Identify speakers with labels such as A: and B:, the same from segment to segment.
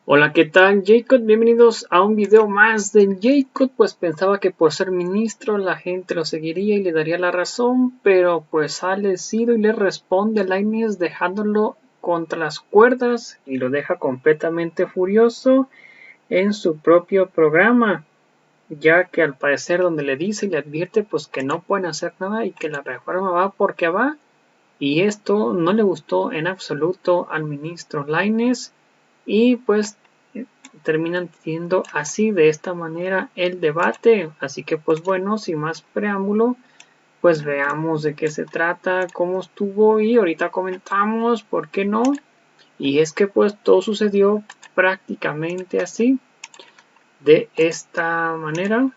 A: Hola, ¿qué tal, Jacob? Bienvenidos a un video más de Jacob. Pues pensaba que por ser ministro la gente lo seguiría y le daría la razón, pero pues sale Ciro y le responde a Lainez dejándolo contra las cuerdas y lo deja completamente furioso en su propio programa, ya que al parecer donde le dice y le advierte pues que no pueden hacer nada y que la reforma va porque va, y esto no le gustó en absoluto al ministro Lainez y pues terminan teniendo así de esta manera el debate. Así que pues bueno, sin más preámbulo, pues veamos de qué se trata, cómo estuvo y ahorita comentamos por qué no. Y es que pues todo sucedió prácticamente así, de esta manera.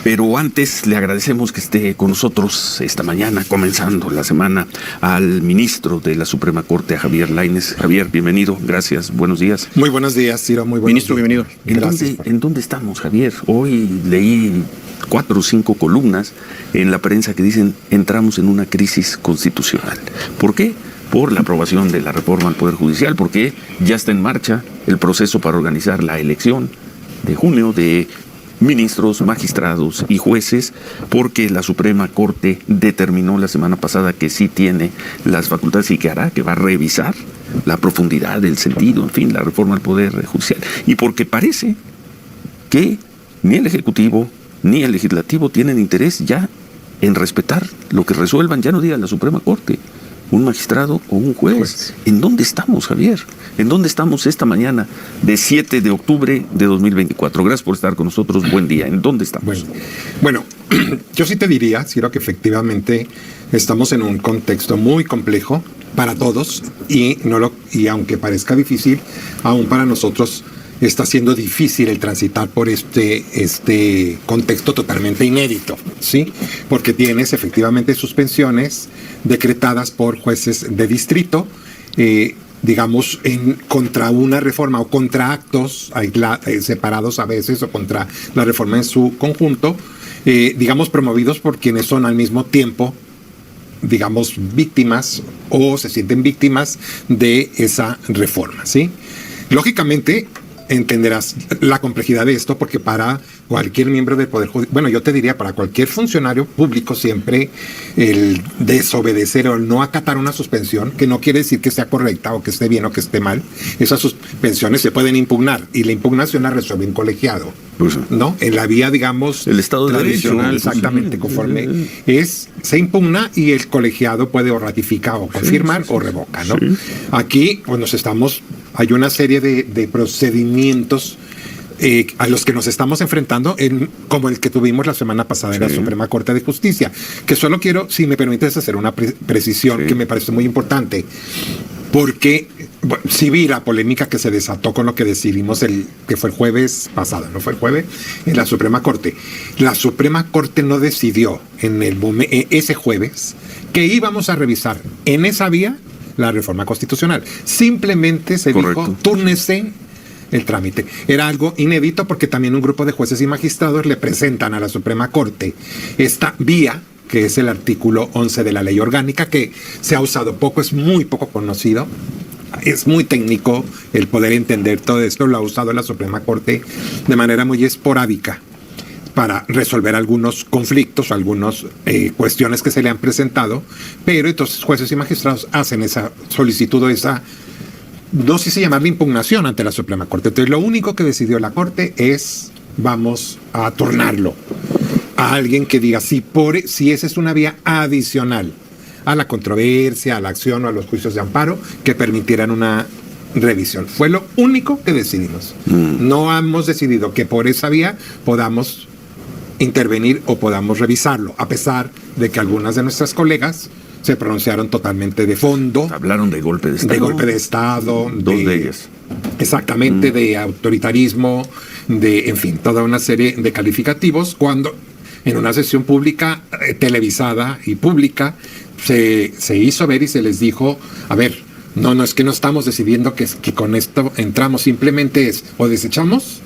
B: Pero antes le agradecemos que esté con nosotros esta mañana, comenzando la semana, al ministro de la Suprema Corte, a Javier Lainez. Javier, bienvenido, gracias, buenos días.
C: Muy buenos días, Ciro, muy buenos
B: Ministro,
C: días.
B: bienvenido. ¿En dónde estamos, Javier? Hoy leí 4 o 5 columnas en la prensa que dicen entramos en una crisis constitucional. ¿Por qué? Por la aprobación de la reforma al Poder Judicial, porque ya está en marcha el proceso para organizar la elección de junio de ministros, magistrados y jueces, porque la Suprema Corte determinó la semana pasada que sí tiene las facultades y que hará, que va a revisar la profundidad, el sentido, en fin, la reforma al Poder Judicial. Y porque parece que ni el Ejecutivo ni el Legislativo tienen interés ya en respetar lo que resuelvan, ya no diga la Suprema Corte, un magistrado o un juez. ¿En dónde estamos, Javier? ¿En dónde estamos esta mañana de 7 de octubre de 2024? Gracias por estar con nosotros. Buen día. ¿En dónde estamos?
C: Bueno, yo sí te diría, Ciro, que efectivamente estamos en un contexto muy complejo para todos y aunque parezca difícil, aún para nosotros está siendo difícil el transitar por este contexto totalmente inédito, ¿sí? Porque tienes efectivamente suspensiones decretadas por jueces de distrito, digamos, contra una reforma o contra actos separados a veces o contra la reforma en su conjunto, digamos, promovidos por quienes son al mismo tiempo, digamos, víctimas o se sienten víctimas de esa reforma, ¿sí? Lógicamente, entenderás la complejidad de esto, porque para cualquier miembro del Poder Judicial, bueno, yo te diría para cualquier funcionario público, siempre el desobedecer o no acatar una suspensión, que no quiere decir que sea correcta o que esté bien o que esté mal, esas suspensiones se pueden impugnar y la impugnación la resuelve un colegiado, ¿no? En la vía, digamos,
B: el Estado tradicional,
C: exactamente, conforme se impugna y el colegiado puede o ratifica o confirmar o revoca, ¿no? Sí. Aquí, bueno, hay una serie de procedimientos a los que nos estamos enfrentando, como el que tuvimos la semana pasada en la Suprema Corte de Justicia, que solo quiero, si me permites, hacer una precisión que me parece muy importante, porque sí vi la polémica que se desató con lo que decidimos que fue el jueves pasado, ¿no fue el jueves? En la Suprema Corte. La Suprema Corte no decidió ese jueves que íbamos a revisar en esa vía la reforma constitucional. Simplemente se dijo, túrnese el trámite. Era algo inédito porque también un grupo de jueces y magistrados le presentan a la Suprema Corte esta vía, que es el artículo 11 de la Ley Orgánica, que se ha usado poco, es muy poco conocido, es muy técnico el poder entender todo esto, lo ha usado la Suprema Corte de manera muy esporádica para resolver algunos conflictos, algunas cuestiones que se le han presentado, pero entonces jueces y magistrados hacen esa solicitud o no sé si llamarle impugnación ante la Suprema Corte. Entonces lo único que decidió la Corte es vamos a turnarlo a alguien que diga si esa es una vía adicional a la controversia, a la acción o a los juicios de amparo que permitieran una revisión. Fue lo único que decidimos. No hemos decidido que por esa vía podamos intervenir o podamos revisarlo, a pesar de que algunas de nuestras colegas se pronunciaron totalmente de fondo.
B: Hablaron de golpe de Estado.
C: De golpe de Estado.
B: Dos de ellas.
C: Exactamente, de autoritarismo, en fin, toda una serie de calificativos, cuando en una sesión pública, televisada y pública, se hizo ver y se les dijo, a ver, no es que no estamos decidiendo que con esto entramos, simplemente es o desechamos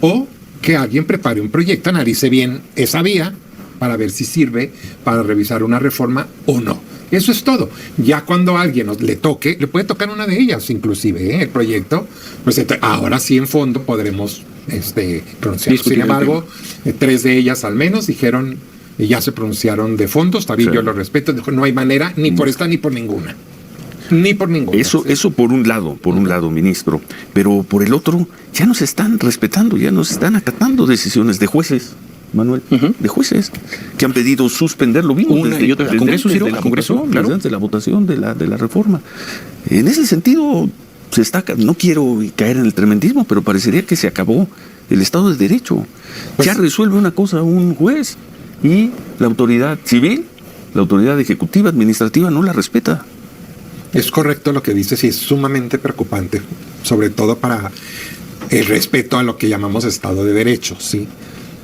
C: o que alguien prepare un proyecto, analice bien esa vía para ver si sirve para revisar una reforma o no. Eso es todo. Ya cuando a alguien le toque, le puede tocar una de ellas, inclusive, el proyecto, pues ahora sí en fondo podremos pronunciar. Sin embargo, 3 de ellas al menos dijeron, y ya se pronunciaron de fondo, está bien, yo lo respeto, no hay manera, ni por esta ni por ninguna. Ni por ninguna.
B: Eso por un lado, ministro, pero por el otro, ya nos están respetando, ya nos están acatando decisiones de jueces. Manuel, de jueces que han pedido suspenderlo
D: una y otra. ¿Congreso, Ciro?
B: Claro. Desde la votación de la reforma. En ese sentido, no quiero caer en el tremendismo, pero parecería que se acabó el Estado de Derecho. Ya resuelve una cosa un juez y la autoridad civil, la autoridad ejecutiva, administrativa, no la respeta.
C: Es correcto lo que dices y es sumamente preocupante, sobre todo para el respeto a lo que llamamos Estado de Derecho, ¿sí?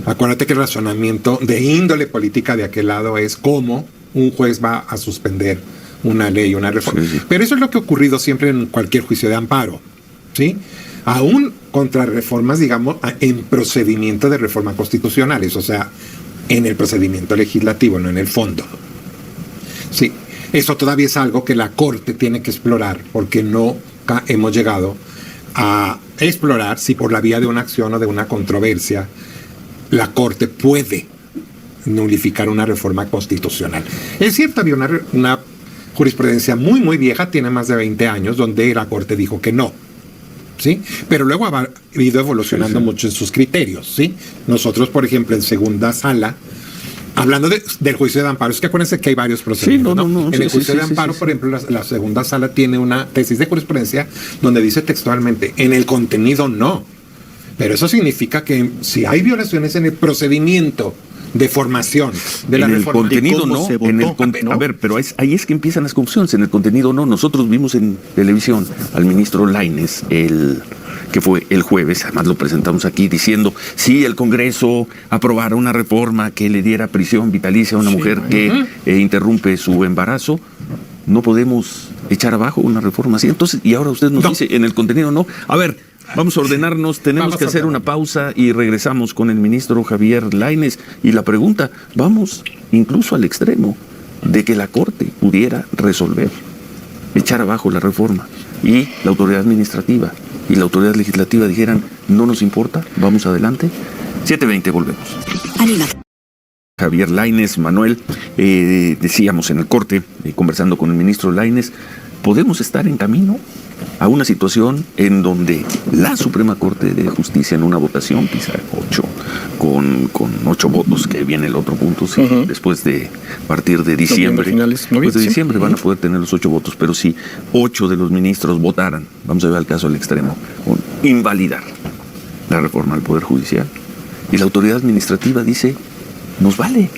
C: Acuérdate que el razonamiento de índole política de aquel lado es cómo un juez va a suspender una ley, una reforma. Sí. Pero eso es lo que ha ocurrido siempre en cualquier juicio de amparo, ¿sí? Aún contra reformas, digamos, en procedimiento de reforma constitucionales, o sea, en el procedimiento legislativo, no en el fondo. Sí, eso todavía es algo que la Corte tiene que explorar, porque no hemos llegado a explorar si por la vía de una acción o de una controversia la Corte puede nulificar una reforma constitucional. Es cierto, había una jurisprudencia muy, muy vieja, tiene más de 20 años, donde la Corte dijo que no, ¿sí? Pero luego ha ido evolucionando mucho en sus criterios, ¿sí? Nosotros, por ejemplo, en segunda sala, hablando del juicio de amparo, es que acuérdense que hay varios procedimientos, ¿no? En el juicio de amparo, por ejemplo, la segunda sala tiene una tesis de jurisprudencia donde dice textualmente, en el contenido no. Pero eso significa que si hay violaciones en el procedimiento de formación de la reforma,
B: en el contenido no, a ver, pero ahí es que empiezan las confusiones. En el contenido no. Nosotros vimos en televisión al ministro Lainez, que fue el jueves, además lo presentamos aquí, diciendo si el Congreso aprobara una reforma que le diera prisión vitalicia a una mujer que interrumpe su embarazo, no podemos echar abajo una reforma así. Entonces, y ahora usted nos dice, en el contenido no. A ver, vamos a ordenarnos, tenemos que hacer una pausa y regresamos con el ministro Javier Lainez. Y la pregunta, vamos incluso al extremo de que la Corte pudiera resolver, echar abajo la reforma y la autoridad administrativa y la autoridad legislativa dijeran, no nos importa, vamos adelante. 7:20, volvemos. Javier Lainez, Manuel, decíamos en el corte, conversando con el ministro Lainez, ¿podemos estar en camino a una situación en donde la Suprema Corte de Justicia en una votación, quizá con 8 votos, que viene el otro punto, sí, después de partir de diciembre, después de diciembre van a poder tener los 8 votos, pero si 8 de los ministros votaran, vamos a ver el caso al extremo, invalidar la reforma del Poder Judicial, y la autoridad administrativa dice, nos vale.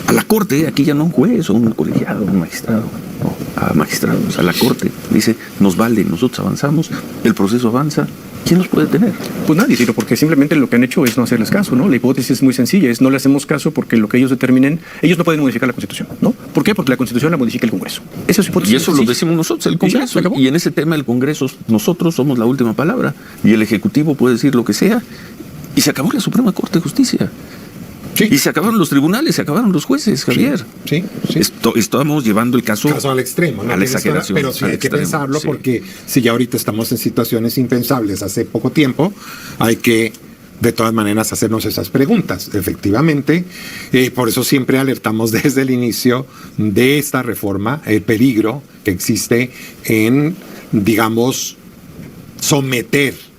B: A la Corte, aquí ya no un juez o un colegiado, un magistrado, no, a magistrados, a la Corte, dice, nos vale, nosotros avanzamos, el proceso avanza, ¿quién nos puede tener?
D: Pues nadie, Ciro, porque simplemente lo que han hecho es no hacerles caso, ¿no? La hipótesis es muy sencilla, es no le hacemos caso porque lo que ellos determinen, ellos no pueden modificar la Constitución, ¿no? ¿Por qué? Porque la Constitución la modifica el Congreso. Esa es su hipótesis.
B: Y eso lo decimos nosotros, el Congreso. Y en ese tema el Congreso, nosotros somos la última palabra, y el Ejecutivo puede decir lo que sea, y se acabó la Suprema Corte de Justicia. Sí. Y se acabaron los tribunales, se acabaron los jueces, Javier.
C: Sí.
B: Estamos llevando el caso
C: al extremo, ¿no?
B: A la exageración.
C: Pero sí hay que pensarlo, porque si ya ahorita estamos en situaciones impensables hace poco tiempo, hay que de todas maneras hacernos esas preguntas. Efectivamente, por eso siempre alertamos desde el inicio de esta reforma el peligro que existe en, digamos, someter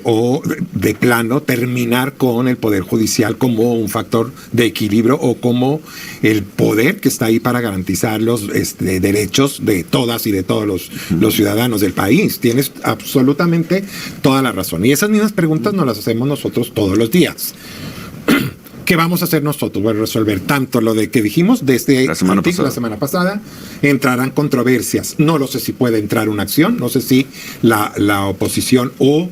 C: o de plano terminar con el Poder Judicial como un factor de equilibrio o como el poder que está ahí para garantizar los derechos de todas y de todos los ciudadanos del país. Tienes absolutamente toda la razón. Y esas mismas preguntas nos las hacemos nosotros todos los días. ¿Qué vamos a hacer nosotros? Bueno, resolver tanto lo de que dijimos de este artículo la semana pasada, entrarán controversias. No lo sé si puede entrar una acción, no sé si la oposición o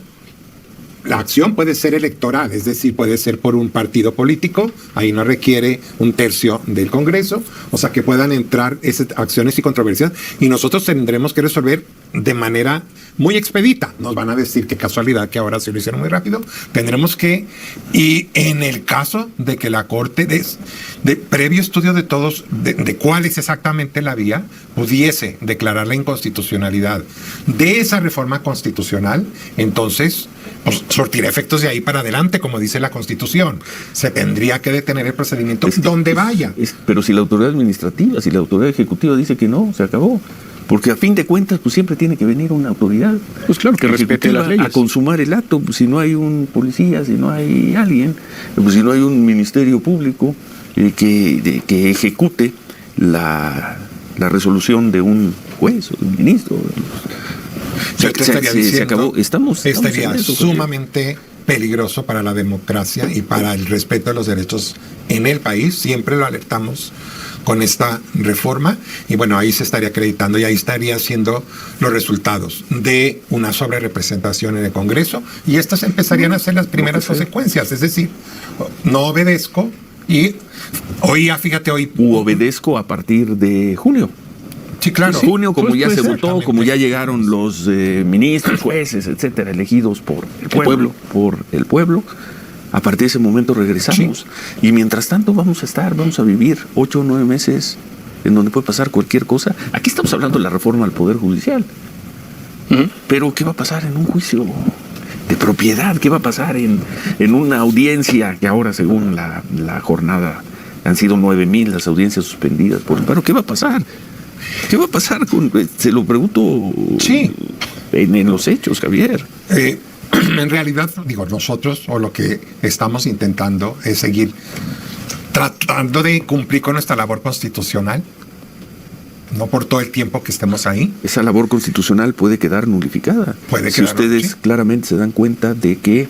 C: la acción puede ser electoral, es decir, puede ser por un partido político, ahí no requiere 1/3 del Congreso, o sea que puedan entrar esas acciones y controversias, y nosotros tendremos que resolver de manera muy expedita. Nos van a decir qué casualidad que ahora se lo hicieron muy rápido. Tendremos que, y en el caso de que la Corte, de previo estudio de todos, de cuál es exactamente la vía, pudiese declarar la inconstitucionalidad de esa reforma constitucional, entonces pues, surtirá efectos de ahí para adelante, como dice la Constitución. Se tendría que detener el procedimiento donde vaya.
B: Pero si la autoridad administrativa, si la autoridad ejecutiva dice que no, se acabó. Porque a fin de cuentas, pues siempre tiene que venir una autoridad.
D: Pues claro, que respete las leyes.
B: A consumar el acto, pues, si no hay un policía, si no hay alguien, pues si no hay un ministerio público que ejecute la resolución de un juez o de un ministro. Se acabó.
C: Estaría sumamente peligroso para la democracia y para el respeto de los derechos en el país. Siempre lo alertamos con esta reforma y bueno, ahí se estaría acreditando y ahí estaría siendo los resultados de una sobrerepresentación en el Congreso y estas empezarían a ser las primeras consecuencias, es decir, no obedezco y hoy
B: obedezco a partir de junio.
C: Sí, claro.
B: Sí, junio, como ya se votó,
C: exactamente.
B: como ya llegaron los ministros, jueces, etcétera, elegidos por el pueblo, a partir de ese momento regresamos. Sí. Y mientras tanto vamos a vivir 8 o 9 meses en donde puede pasar cualquier cosa. Aquí estamos hablando de la reforma al Poder Judicial. Pero ¿qué va a pasar en un juicio de propiedad? ¿Qué va a pasar en una audiencia que ahora, según la jornada, han sido 9,000 las audiencias suspendidas por el paro? ¿Qué va a pasar? ¿Qué va a pasar se lo pregunto en los hechos, Javier?
C: En realidad, nosotros o lo que estamos intentando es seguir tratando de cumplir con nuestra labor constitucional, no por todo el tiempo que estemos ahí.
B: Esa labor constitucional puede quedar nulificada. Si ustedes claramente se dan cuenta de que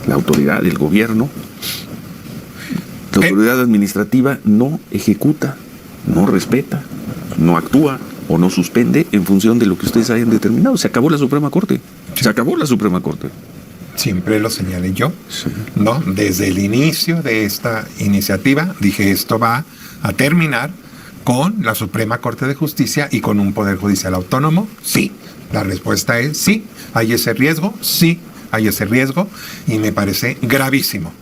B: la autoridad, el gobierno, la autoridad administrativa no ejecuta, no respeta, no actúa o no suspende en función de lo que ustedes hayan determinado. Se acabó la Suprema Corte. Se acabó la Suprema Corte.
C: Siempre lo señalé yo, ¿no? Desde el inicio de esta iniciativa dije esto va a terminar con la Suprema Corte de Justicia y con un Poder Judicial autónomo. Sí, la respuesta es sí. ¿Hay ese riesgo? Sí, hay ese riesgo y me parece gravísimo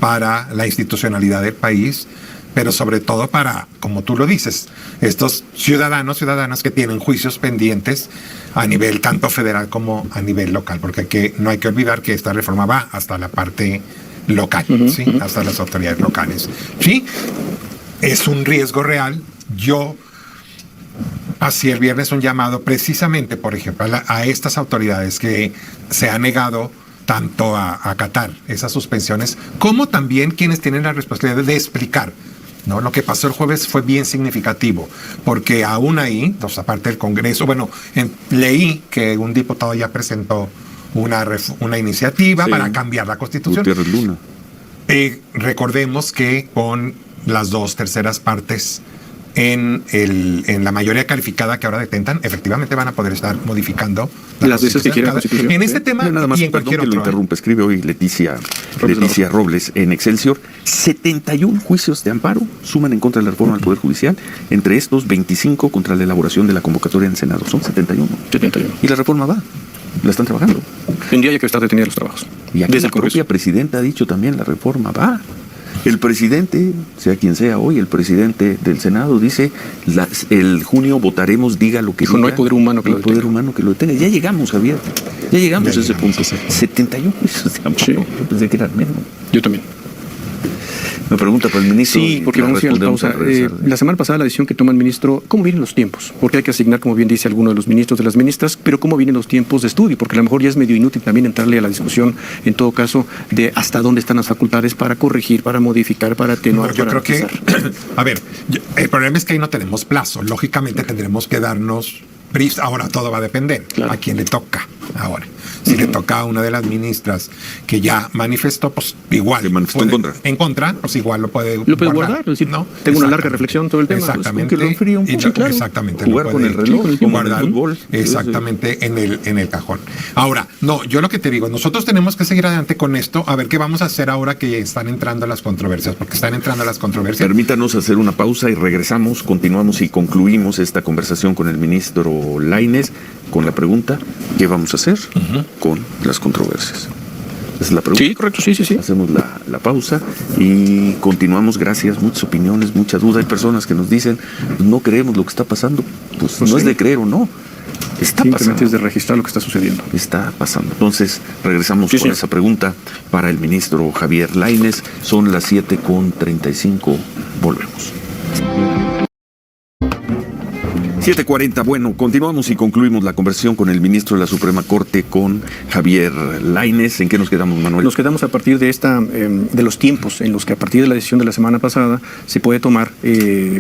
C: para la institucionalidad del país, pero sobre todo para, como tú lo dices, estos ciudadanas que tienen juicios pendientes a nivel tanto federal como a nivel local, porque no hay que olvidar que esta reforma va hasta la parte local, hasta las autoridades locales. Sí, es un riesgo real. Yo hacía el viernes un llamado precisamente, por ejemplo, a estas autoridades que se han negado tanto a acatar esas suspensiones, como también quienes tienen la responsabilidad de explicar, ¿no? Lo que pasó el jueves fue bien significativo, porque aún ahí, aparte del Congreso, leí que un diputado ya presentó una iniciativa para cambiar la Constitución.
B: Gutiérrez Luna.
C: Recordemos que con las 2/3 partes en la mayoría calificada que ahora detentan, efectivamente van a poder estar modificando
D: las veces que quieran.
C: En este tema
B: nada más,
C: y en cualquier otro.
B: Lo interrumpe. Escribe hoy Leticia Robles en Excelsior. 71 juicios de amparo suman en contra de la reforma al Poder Judicial. Entre estos, 25 contra la elaboración de la convocatoria en el Senado. Son 71. Y la reforma va. La están trabajando.
D: Tendría ya que estar detenida los trabajos.
B: Y aquí la propia presidenta ha dicho también la reforma va. El presidente, sea quien sea hoy, el presidente del Senado dice, el junio votaremos, diga lo que diga.
D: No hay poder humano que
B: lo detenga. Ya llegamos, Javier. Ya llegamos a ese punto. 71 juicios de amparo. Yo pensé que eran menos.
D: Yo también.
B: Me pregunta para el ministro.
D: Sí, porque vamos a ir a la pausa. La semana pasada la decisión que toma el ministro, ¿cómo vienen los tiempos? Porque hay que asignar, como bien dice alguno de los ministros, de las ministras, pero ¿cómo vienen los tiempos de estudio? Porque a lo mejor ya es medio inútil también entrarle a la discusión, en todo caso, de hasta dónde están las facultades para corregir, para modificar, para atenuar.
C: Yo creo que, el problema es que ahí no tenemos plazo. Lógicamente tendremos que darnos prisa. Ahora todo va a depender a quién le toca. Ahora, si le toca a una de las ministras que ya manifestó, pues igual.
B: Que manifestó en contra.
C: En contra, pues igual lo puede
D: guardar. Es decir, ¿no? Tengo una larga reflexión sobre el tema.
C: Exactamente.
B: Pues, que lo enfríe un poco,
C: Sí,
B: claro.
C: Exactamente.
B: Jugar con el reloj, como en el fútbol.
C: Exactamente, en el cajón. Ahora, no, yo lo que te digo, nosotros tenemos que seguir adelante con esto, a ver qué vamos a hacer ahora que están entrando las controversias, porque están entrando las controversias.
B: Permítanos hacer una pausa y regresamos, continuamos y concluimos esta conversación con el ministro Lainez con la pregunta, ¿qué vamos a hacer con las controversias? Esa es la pregunta.
D: Sí, correcto, sí.
B: Hacemos la pausa y continuamos. Gracias, muchas opiniones, mucha duda. Hay personas que nos dicen, no creemos lo que está pasando. Pues no
D: sí.
B: es de creer o no. Está
D: Simplemente
B: pasando.
D: es de registrar lo que está sucediendo.
B: Está pasando. Entonces, regresamos
D: Sí,
B: con
D: señor.
B: esa pregunta para el ministro Javier Lainez. Son las 7:35. Volvemos. 7:40. Bueno, continuamos y concluimos la conversación con el ministro de la Suprema Corte, con Javier Lainez. ¿En qué nos quedamos, Manuel?
D: Nos quedamos a partir de de los tiempos en los que a partir de la decisión de la semana pasada se puede tomar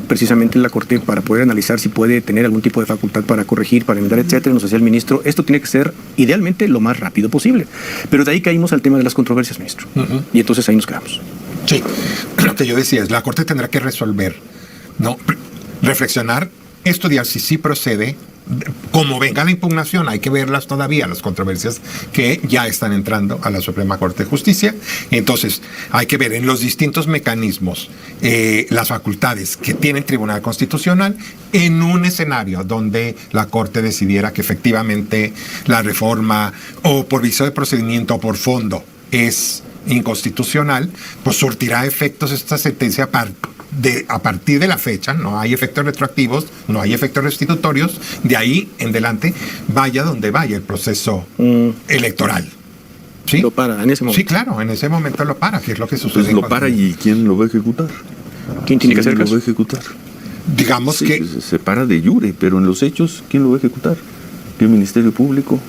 D: precisamente la Corte para poder analizar si puede tener algún tipo de facultad para corregir, para enmendar, etcétera. Nos decía el ministro, esto tiene que ser idealmente lo más rápido posible. Pero de ahí caímos al tema de las controversias, ministro. Y entonces ahí nos quedamos.
C: Sí, lo que yo decía es, la Corte tendrá que resolver, ¿no? Reflexionar, estudiar si sí procede, como venga la impugnación, hay que verlas todavía, las controversias que ya están entrando a la Suprema Corte de Justicia. Entonces, hay que ver en los distintos mecanismos las facultades que tiene el Tribunal Constitucional en un escenario donde la Corte decidiera que efectivamente la reforma o por vicio de procedimiento o por fondo es inconstitucional, pues surtirá efectos esta sentencia a partir de la fecha. No hay efectos retroactivos, no hay efectos restitutorios, de ahí en adelante vaya donde vaya el proceso electoral. ¿Sí?
D: Lo para en ese momento.
C: Sí, claro, en ese momento lo para, que es lo que sucede.
B: Pues lo para, ¿y quién lo va a ejecutar?
D: ¿Quién tiene que hacer
B: ¿Quién lo
D: caso?
B: va a ejecutar?
C: Digamos
B: Sí,
C: que
B: se para de jure, pero en los hechos, ¿quién lo va a ejecutar? ¿Qué Ministerio Público?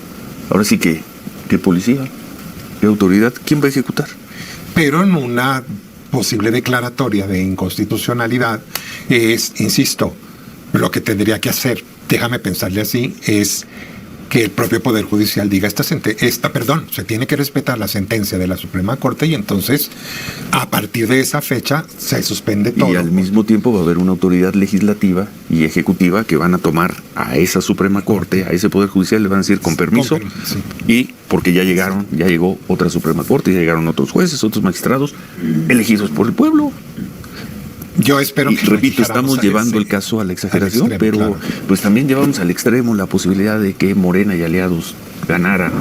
B: Ahora sí que, ¿qué policía? ¿Qué autoridad? ¿Quién va a ejecutar?
C: pero en una posible declaratoria de inconstitucionalidad es, insisto, lo que tendría que hacer, déjame pensarle así, es que el propio Poder Judicial diga se tiene que respetar la sentencia de la Suprema Corte y entonces a partir de esa fecha se suspende todo.
B: Y al mismo tiempo va a haber una autoridad legislativa y ejecutiva que van a tomar a esa Suprema Corte, a ese Poder Judicial, le van a decir con permiso,
C: sí.
B: Y porque ya llegó otra Suprema Corte, ya llegaron otros jueces, otros magistrados elegidos por el pueblo.
C: Yo espero
B: y
C: que
B: repito, estamos llevando el caso a la exageración, pero pues también llevamos al extremo la posibilidad de que Morena y aliados ganaran.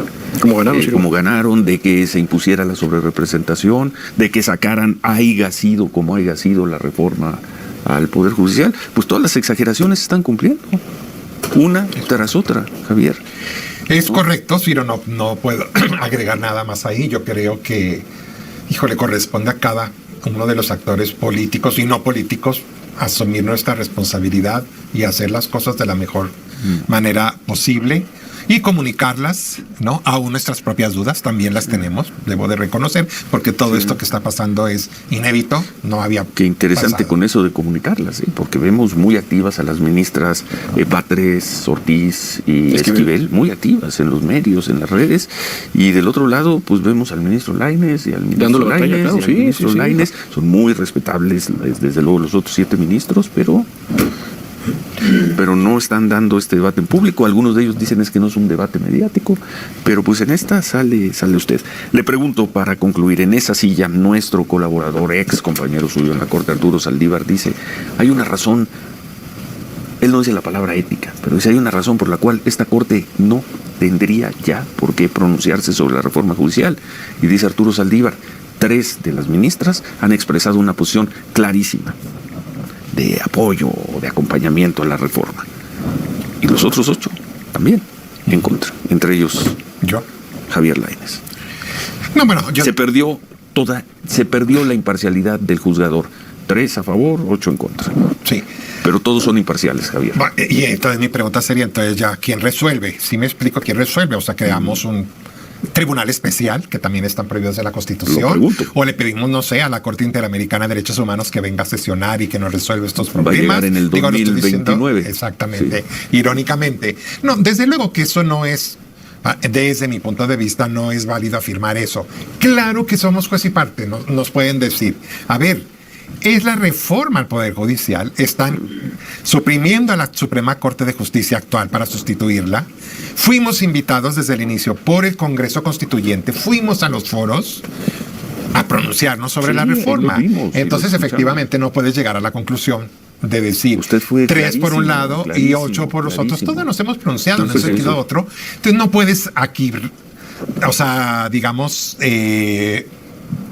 B: Como ganaron, de que se impusiera la sobrerepresentación, de que sacaran haya sido como haya sido la reforma al Poder Judicial. Pues todas las exageraciones se están cumpliendo, una tras otra, Javier.
C: Es correcto, Ciro, no puedo agregar nada más ahí. Yo creo que, corresponde a cada uno de los actores políticos y no políticos asumir nuestra responsabilidad y hacer las cosas de la mejor manera posible y comunicarlas, ¿no? Aún nuestras propias dudas también las tenemos, debo de reconocer, porque todo esto que está pasando es inédito, no había
B: Qué interesante
C: pasado.
B: con eso de comunicarlas, porque vemos muy activas a las ministras Batres, Ortiz y Esquivel, muy activas en los medios, en las redes, y del otro lado pues vemos al ministro Lainez y al ministro Lainez, son muy respetables desde luego los otros 7 ministros, pero no están dando este debate en público. Algunos de ellos dicen es que no es un debate mediático, pero pues en esta sale usted. Le pregunto para concluir, en esa silla nuestro colaborador, ex compañero suyo en la Corte, Arturo Saldívar, dice, hay una razón, él no dice la palabra ética, pero dice hay una razón por la cual esta Corte no tendría ya por qué pronunciarse sobre la reforma judicial. Y dice Arturo Saldívar, 3 de las ministras han expresado una posición clarísima de apoyo o de acompañamiento a la reforma. Y los otros 8 también en contra. Entre ellos,
C: yo,
B: Javier Lainez. Se perdió la imparcialidad del juzgador. 3 a favor, 8 en contra.
C: Sí.
B: Pero todos son imparciales, Javier.
C: Y entonces mi pregunta sería, entonces ya, ¿quién resuelve? Si me explico, ¿quién resuelve? O sea, creamos un tribunal especial, que también están prohibidos de la Constitución, o le pedimos, no sé, a la Corte Interamericana de Derechos Humanos que venga a sesionar y que nos resuelva estos problemas.
B: Va a llegar en el 2029.
C: Exactamente, sí. Irónicamente. No, desde luego que eso no es Desde mi punto de vista no es válido afirmar eso. Claro que somos juez y parte, nos pueden decir, a ver, es la reforma al Poder Judicial, están suprimiendo a la Suprema Corte de Justicia actual para sustituirla. Fuimos invitados desde el inicio por el Congreso Constituyente, fuimos a los foros a pronunciarnos sobre la reforma. Entonces, efectivamente, no puedes llegar a la conclusión de decir 3 por un lado y 8 por los otros. Todos nos hemos pronunciado en un sentido u otro. Entonces, no puedes aquí, o sea, digamos,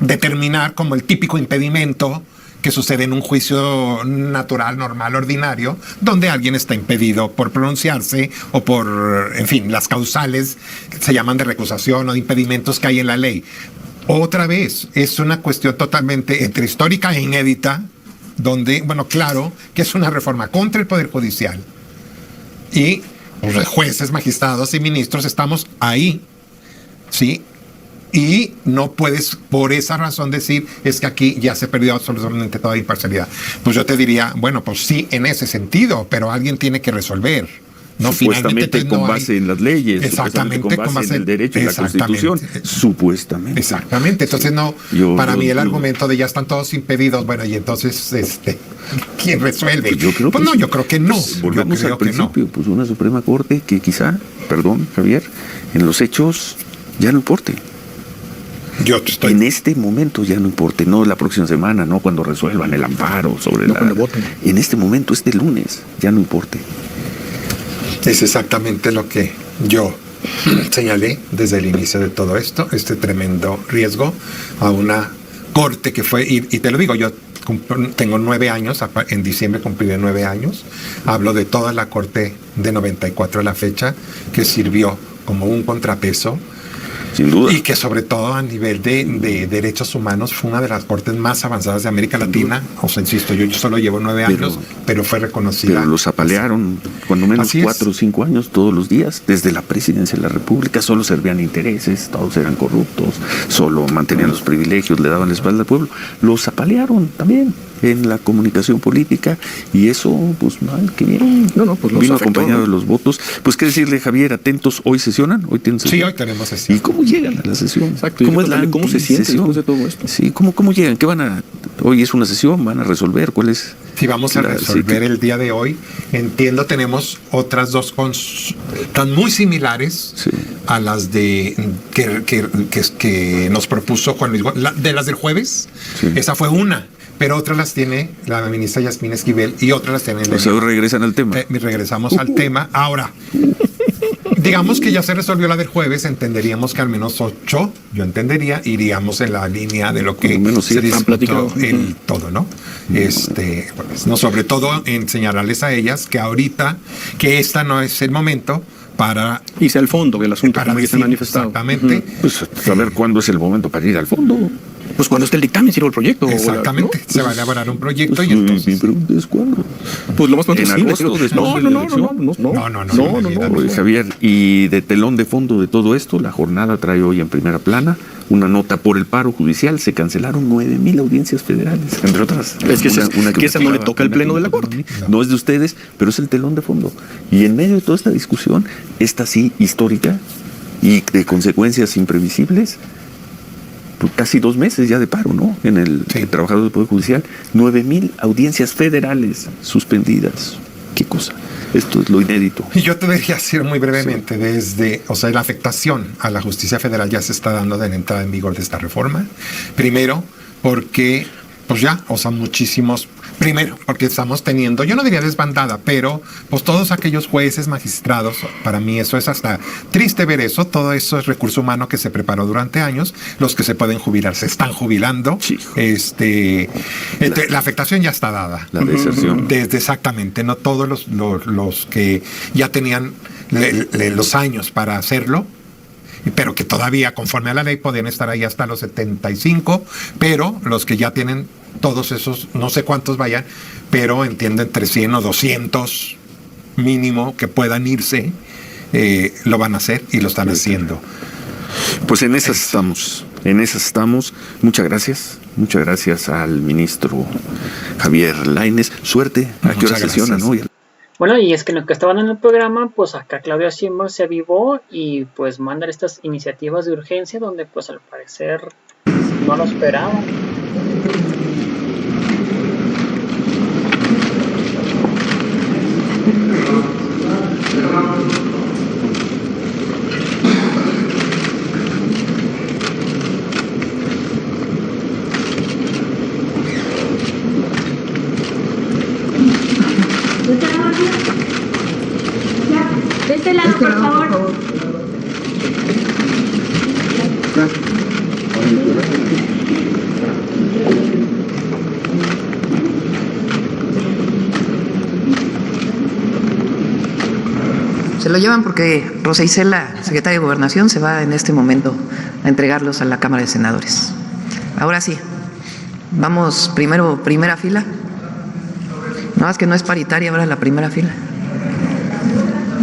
C: determinar como el típico impedimento que sucede en un juicio natural, normal, ordinario, donde alguien está impedido por pronunciarse o por, en fin, las causales se llaman de recusación o de impedimentos que hay en la ley. Otra vez, es una cuestión totalmente entre histórica e inédita, donde, bueno, claro que es una reforma contra el Poder Judicial. Y los jueces, magistrados y ministros estamos ahí, ¿sí? Y no puedes por esa razón decir es que aquí ya se perdió absolutamente toda imparcialidad. Pues yo te diría, bueno, pues sí, en ese sentido, pero alguien tiene que resolver. No,
B: supuestamente con base en las leyes,
C: exactamente,
B: con base en el derecho y la Constitución, supuestamente.
C: Exactamente, entonces para mí el argumento de ya están todos impedidos, bueno, y entonces, ¿quién resuelve?
B: Pues yo creo que no. Volvemos al principio, pues una Suprema Corte que quizá, perdón, Javier, en los hechos ya no importe. En este momento ya no importe, no la próxima semana, no cuando resuelvan el amparo sobre cuando voten. En este momento, este lunes, ya no importe.
C: Es exactamente lo que yo señalé desde el inicio de todo esto, este tremendo riesgo a una corte que fue, y te lo digo, yo tengo 9 años, en diciembre cumpliré 9 años, hablo de toda la corte de 94 a la fecha, que sirvió como un contrapeso.
B: Sin duda.
C: Y que sobre todo a nivel de derechos humanos fue una de las cortes más avanzadas de América Latina. O sea, insisto, yo solo llevo 9 años, pero fue reconocida.
B: Pero los apalearon cuando menos 4 o 5 años todos los días, desde la presidencia de la República, solo servían intereses, todos eran corruptos, solo mantenían los privilegios, le daban la espalda al pueblo. Los apalearon también en la comunicación política y eso, pues mal que bien. Pues vino acompañado de los votos. Pues qué decirle, Javier, atentos, ¿hoy sesionan? ¿Hoy tienen sesión?
C: Sí, hoy tenemos sesión.
B: ¿Y cómo llegan a la sesión?
D: Exacto. ¿Cómo se siente después de todo esto?
B: Sí, ¿cómo llegan? ¿Qué van a...? Hoy es una sesión, ¿van a resolver? ¿Cuál es...?
C: Sí, vamos a resolver el día de hoy. Entiendo, tenemos otras 2 tan muy similares a las de que nos propuso Juan Luis, de las del jueves. Sí. Esa fue una. Pero otras las tiene la ministra Yasmín Esquivel y otras las tienen...
B: O sea, regresan al tema.
C: Regresamos al tema. Ahora, digamos que ya se resolvió la del jueves, entenderíamos que al menos 8, yo entendería, iríamos en la línea de lo que se discutió el todo, ¿no? Pues, no, sobre todo en señalarles a ellas que ahorita, que esta no es el momento para
D: irse al fondo del asunto,
C: para
D: que se ha manifestado.
C: Exactamente.
B: Pues saber cuándo es el momento para ir al fondo.
D: Pues cuando esté el dictamen, sirve el proyecto.
C: Exactamente, ¿no? Se va a elaborar un proyecto y entonces...
B: Mi pregunta es ¿cuándo?
D: Pues lo más pronto
B: en agosto, después de la elección.
C: No.
B: Javier, y de telón de fondo de todo esto, la jornada trae hoy en primera plana una nota por el paro judicial. Se cancelaron 9,000 audiencias federales, entre otras.
D: Es que esa no le toca al Pleno de la Corte.
B: No es de ustedes, pero es el telón de fondo. Y en medio de toda esta discusión, esta sí histórica y de consecuencias imprevisibles, casi 2 meses ya de paro, ¿no? En el trabajador del Poder Judicial, 9,000 audiencias federales suspendidas. ¿Qué cosa? Esto es lo inédito.
C: Y yo te debería decir muy brevemente, la afectación a la justicia federal ya se está dando de la entrada en vigor de esta reforma. Primero, porque, muchísimos... Primero, porque estamos teniendo, yo no diría desbandada, pero pues todos aquellos jueces, magistrados, para mí eso es hasta triste ver eso, todo eso es recurso humano que se preparó durante años, los que se pueden jubilar se están jubilando,
B: sí.
C: La afectación ya está dada.
B: La deserción.
C: Exactamente, no todos los que ya tenían los años para hacerlo, pero que todavía conforme a la ley podían estar ahí hasta los 75, pero los que ya tienen todos esos, no sé cuántos vayan, pero entiendo entre 100 o 200 mínimo que puedan irse, lo van a hacer y lo están haciendo.
B: Pues en esas estamos. Muchas gracias al ministro Javier Lainez. Suerte. ¿A qué hora sesiona, no?
A: Bueno, y es que en lo que estaban en el programa, pues acá Claudia Sheinbaum se avivó y pues manda estas iniciativas de urgencia donde pues al parecer no lo esperaban.
E: De este lado, por favor.
F: Se lo llevan porque Rosa Isela, secretaria de Gobernación, se va en este momento a entregarlos a la Cámara de Senadores. Ahora sí, vamos primero, primera fila. No, es que no es paritaria ahora la primera fila.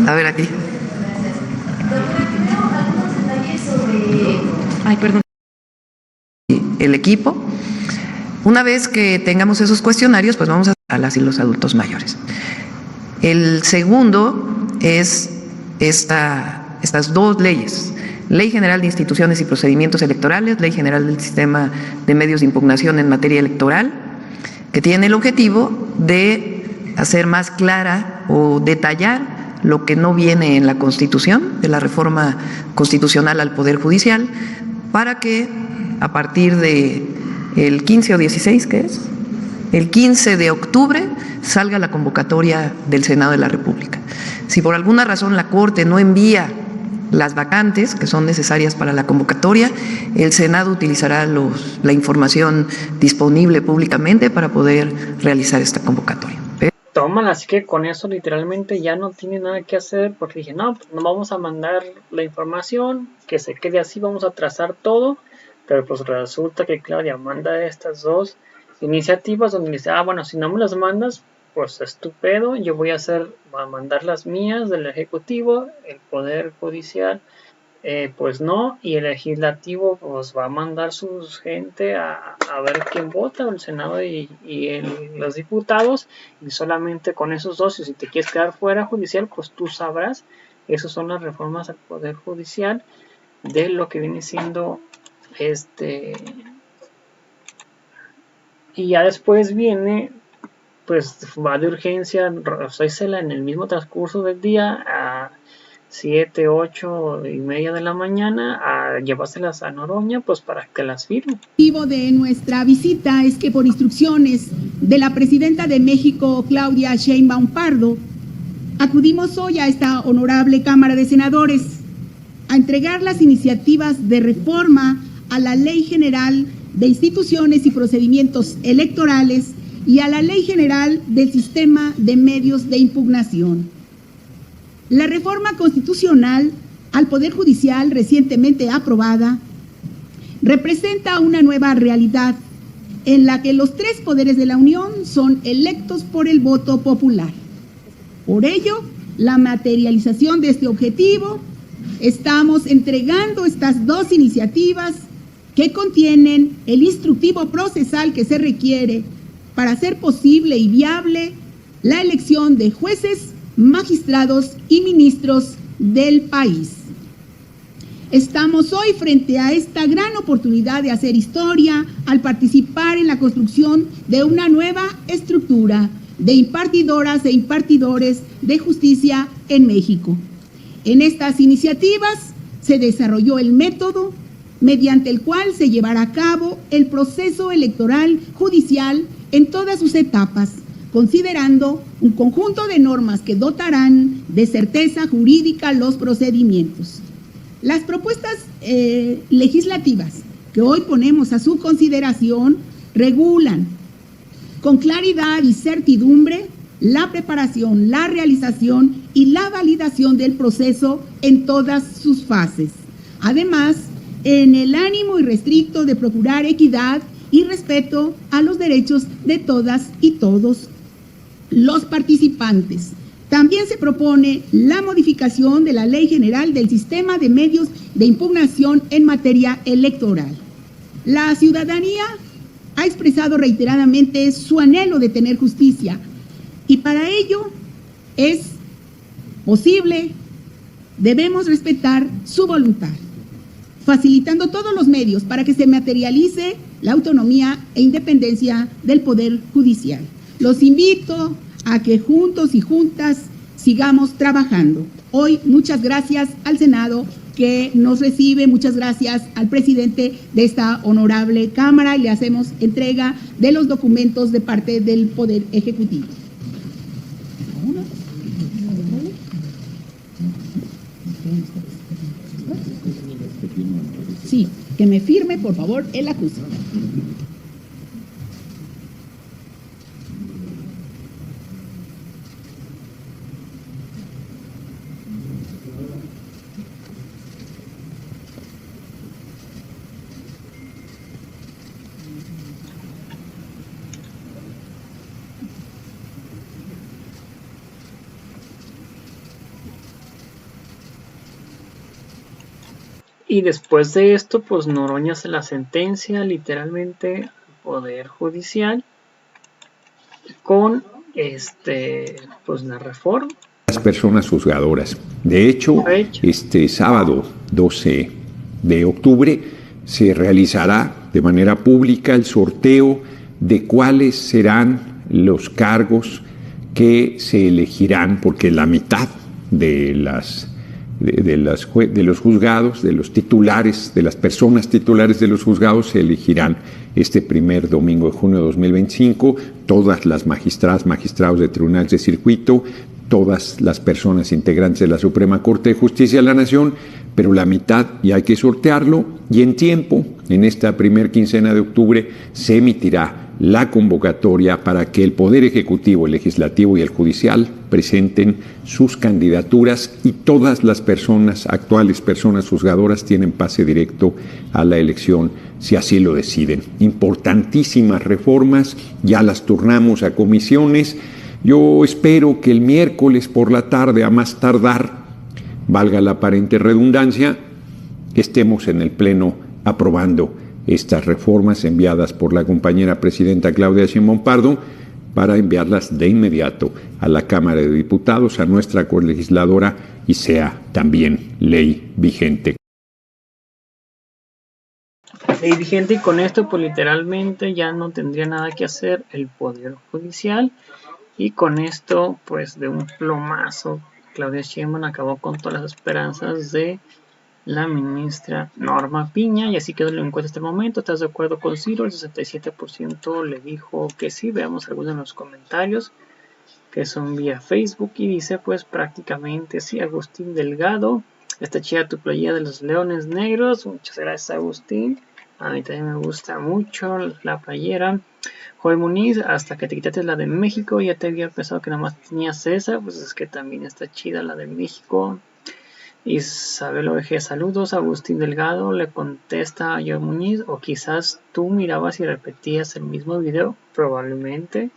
F: A ver aquí.
E: Ay, perdón.
F: El equipo. Una vez que tengamos esos cuestionarios, pues vamos a las y los adultos mayores. El segundo es estas dos leyes. Ley General de Instituciones y Procedimientos Electorales, Ley General del Sistema de Medios de Impugnación en materia electoral, que tiene el objetivo de hacer más clara o detallar lo que no viene en la Constitución, de la reforma constitucional al Poder Judicial, para que a partir de el 15 o 16, ¿qué es? El 15 de octubre salga la convocatoria del Senado de la República. Si por alguna razón la Corte no envía las vacantes que son necesarias para la convocatoria, el Senado utilizará la información disponible públicamente para poder realizar esta convocatoria.
A: Tómala, así que con eso literalmente ya no tiene nada que hacer, porque dije, no, pues no vamos a mandar la información, que se quede así, vamos a trazar todo, pero pues resulta que Claudia manda estas dos iniciativas donde dice, bueno, si no me las mandas, pues estupendo, yo voy a mandar las mías del Ejecutivo, el Poder Judicial, pues no, y el Legislativo pues va a mandar su gente a ver quién vota, el Senado y los diputados, y solamente con esos dos, y si te quieres quedar fuera judicial, pues tú sabrás. Esas son las reformas al Poder Judicial de lo que viene siendo y ya después viene, pues va de urgencia Rosa Isela en el mismo transcurso del día a 7, 8 y media de la mañana a llevárselas a Noroña, pues para que las firme.
G: El motivo de nuestra visita es que por instrucciones de la presidenta de México, Claudia Sheinbaum Pardo, acudimos hoy a esta honorable Cámara de Senadores a entregar las iniciativas de reforma a la Ley General de Instituciones y Procedimientos Electorales y a la Ley General del Sistema de Medios de Impugnación. La reforma constitucional al Poder Judicial recientemente aprobada representa una nueva realidad en la que los tres poderes de la Unión son electos por el voto popular. Por ello, la materialización de este objetivo, estamos entregando estas dos iniciativas que contienen el instructivo procesal que se requiere para hacer posible y viable la elección de jueces, magistrados y ministros del país. Estamos hoy frente a esta gran oportunidad de hacer historia al participar en la construcción de una nueva estructura de impartidoras e impartidores de justicia en México. En estas iniciativas se desarrolló el método mediante el cual se llevará a cabo el proceso electoral judicial en todas sus etapas, considerando un conjunto de normas que dotarán de certeza jurídica los procedimientos. Las propuestas legislativas que hoy ponemos a su consideración regulan con claridad y certidumbre la preparación, la realización y la validación del proceso en todas sus fases. Además, en el ánimo irrestricto de procurar equidad y respeto a los derechos de todas y todos los participantes. También se propone la modificación de la Ley General del Sistema de Medios de Impugnación en materia electoral. La ciudadanía ha expresado reiteradamente su anhelo de tener justicia y para ello es posible, debemos respetar su voluntad, facilitando todos los medios para que se materialice la autonomía e independencia del Poder Judicial. Los invito a que juntos y juntas sigamos trabajando. Hoy, muchas gracias al Senado que nos recibe, muchas gracias al presidente de esta honorable Cámara, y le hacemos entrega de los documentos de parte del Poder Ejecutivo. Sí, que me firme, por favor, el acuse.
A: Y después de esto, pues Noroña se la sentencia literalmente al Poder Judicial con pues la reforma.
H: Las personas juzgadoras. De hecho, este sábado 12 de octubre se realizará de manera pública el sorteo de cuáles serán los cargos que se elegirán, porque la mitad de los juzgados, de los titulares, de las personas titulares de los juzgados se elegirán este primer domingo de junio de 2025, todas las magistradas, magistrados de tribunales de circuito, todas las personas integrantes de la Suprema Corte de Justicia de la Nación, pero la mitad ya hay que sortearlo, y en tiempo, en esta primer quincena de octubre, se emitirá la convocatoria para que el Poder Ejecutivo, el Legislativo y el Judicial presenten sus candidaturas, y todas las personas, actuales personas juzgadoras, tienen pase directo a la elección si así lo deciden. Importantísimas reformas, ya las turnamos a comisiones. Yo espero que el miércoles por la tarde, a más tardar, valga la aparente redundancia, estemos en el Pleno aprobando estas reformas enviadas por la compañera presidenta Claudia Sheinbaum Pardo, para enviarlas de inmediato a la Cámara de Diputados, a nuestra colegisladora, y sea también ley vigente.
A: Ley vigente, y con esto pues literalmente ya no tendría nada que hacer el Poder Judicial, y con esto pues de un plumazo Claudia Sheinbaum acabó con todas las esperanzas de la ministra Norma Piña, y así quedó la encuesta hasta el momento. ¿Estás de acuerdo con Ciro? El 67% le dijo que sí. Veamos algunos de los comentarios que son vía Facebook, y dice pues prácticamente sí. Agustín Delgado: está chida tu playera de los Leones Negros. Muchas gracias, Agustín. A mí también me gusta mucho la playera. Joel Muniz: hasta que te quitaste la de México ya te había pensado que nada más tenías esa. Pues es que también está chida la de México. Isabel OG: saludos. Agustín Delgado le contesta a Joel Muniz: o quizás tú mirabas y repetías el mismo video. Probablemente.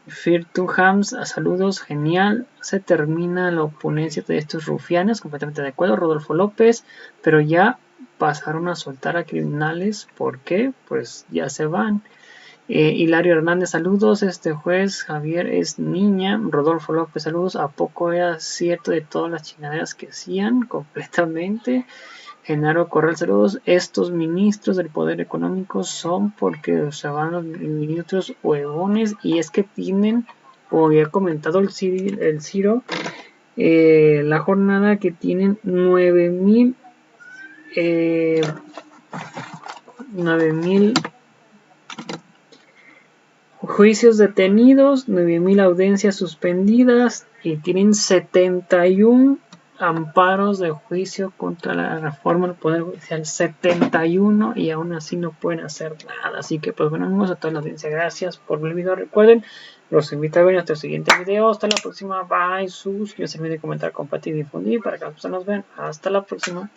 A: Firtuhams: saludos, genial. Se termina la oponencia de estos rufianes. Completamente de acuerdo. Rodolfo López: pero ya pasaron a soltar a criminales. ¿Por qué? Pues ya se van. Hilario Hernández: saludos. Este juez Javier es niña. Rodolfo López: saludos. ¿A poco era cierto de todas las chingaderas que hacían? Completamente. Genaro Corral: saludos. Estos ministros del Poder Económico son porque se van los ministros huevones, y es que tienen, como había comentado el Ciro, la jornada que tienen 9,000 juicios detenidos, 9,000 audiencias suspendidas, y tienen 71 amparos de juicio contra la reforma del Poder Judicial. 71, y aún así no pueden hacer nada. Así que pues bueno, amigos, a toda la audiencia, gracias por ver el video. Recuerden, los invito a ver nuestro siguiente video. Hasta la próxima. Bye. Suscríbanse, comentar, compartir y difundir para que las personas vean. Hasta la próxima.